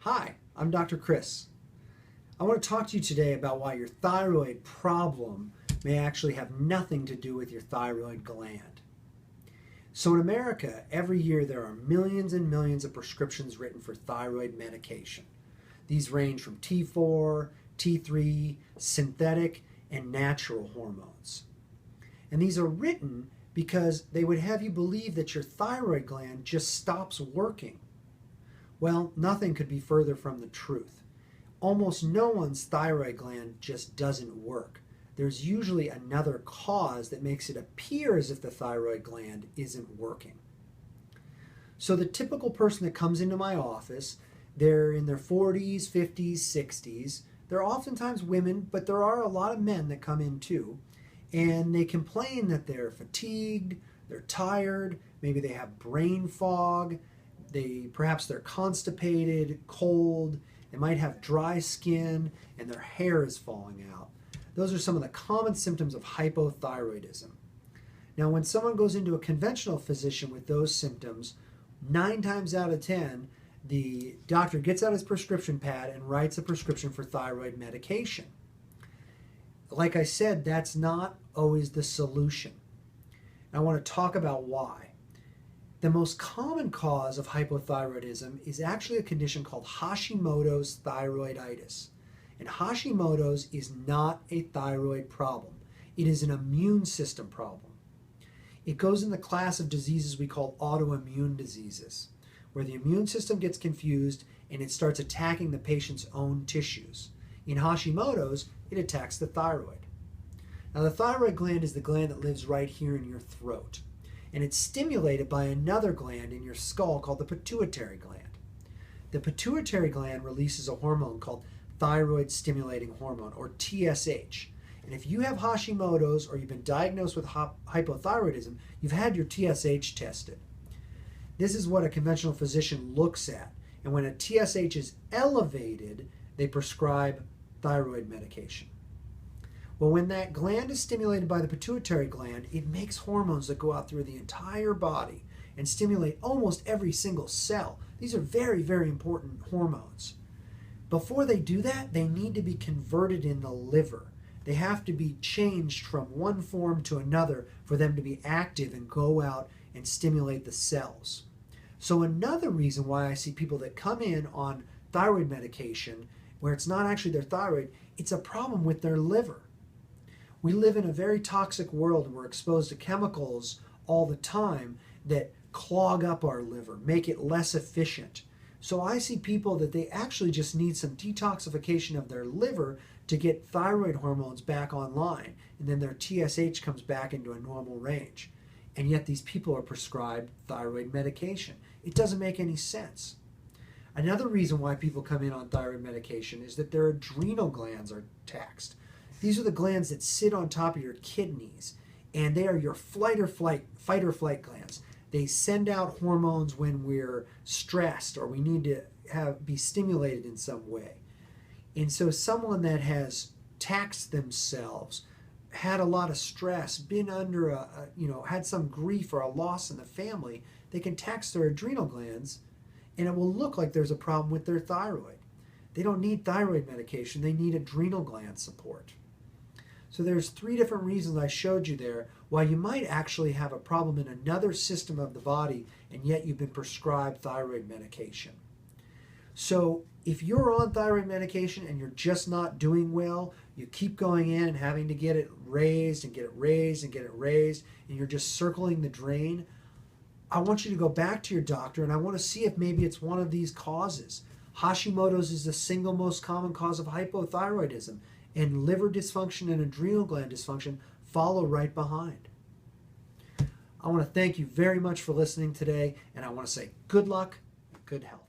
Hi, I'm Dr. Chris. I want to talk to you today about why your thyroid problem may actually have nothing to do with your thyroid gland. So in America, every year there are millions and millions of prescriptions written for thyroid medication. These range from T4, T3, synthetic, and natural hormones. And these are written because they would have you believe that your thyroid gland just stops working. Well, nothing could be further from the truth. Almost no one's thyroid gland just doesn't work. There's usually another cause that makes it appear as if the thyroid gland isn't working. So the typical person that comes into my office, they're in their 40s, 50s, 60s. They're oftentimes women, but there are a lot of men that come in too. And they complain that they're fatigued, they're tired, maybe they have brain fog, perhaps they're constipated, cold, they might have dry skin, and their hair is falling out. Those are some of the common symptoms of hypothyroidism. Now, when someone goes into a conventional physician with those symptoms, 9 times out of 10, the doctor gets out his prescription pad and writes a prescription for thyroid medication. Like I said, that's not always the solution. I want to talk about why. The most common cause of hypothyroidism is actually a condition called Hashimoto's thyroiditis. And Hashimoto's is not a thyroid problem. It is an immune system problem. It goes in the class of diseases we call autoimmune diseases, where the immune system gets confused and it starts attacking the patient's own tissues. In Hashimoto's, it attacks the thyroid. Now, the thyroid gland is the gland that lives right here in your throat, and it's stimulated by another gland in your skull called the pituitary gland. The pituitary gland releases a hormone called thyroid stimulating hormone, or TSH. And if you have Hashimoto's or you've been diagnosed with hypothyroidism, you've had your TSH tested. This is what a conventional physician looks at. And when a TSH is elevated, they prescribe thyroid medication. Well, when that gland is stimulated by the pituitary gland, it makes hormones that go out through the entire body and stimulate almost every single cell. These are very, very important hormones. Before they do that, they need to be converted in the liver. They have to be changed from one form to another for them to be active and go out and stimulate the cells. So another reason why I see people that come in on thyroid medication where it's not actually their thyroid, it's a problem with their liver. We live in a very toxic world and we're exposed to chemicals all the time that clog up our liver, make it less efficient. So I see people that they actually just need some detoxification of their liver to get thyroid hormones back online, and then their TSH comes back into a normal range. And yet these people are prescribed thyroid medication. It doesn't make any sense. Another reason why people come in on thyroid medication is that their adrenal glands are taxed. These are the glands that sit on top of your kidneys, and they are your fight or flight glands. They send out hormones when we're stressed or we need to be stimulated in some way. And so someone that has taxed themselves, had a lot of stress, been under had some grief or a loss in the family, they can tax their adrenal glands and it will look like there's a problem with their thyroid. They don't need thyroid medication, they need adrenal gland support. So there's 3 different reasons I showed you there why you might actually have a problem in another system of the body and yet you've been prescribed thyroid medication. So if you're on thyroid medication and you're just not doing well, you keep going in and having to get it raised and get it raised and get it raised, and you're just circling the drain, I want you to go back to your doctor and I want to see if maybe it's one of these causes. Hashimoto's is the single most common cause of hypothyroidism, and liver dysfunction and adrenal gland dysfunction follow right behind. I want to thank you very much for listening today, and I want to say good luck, good health.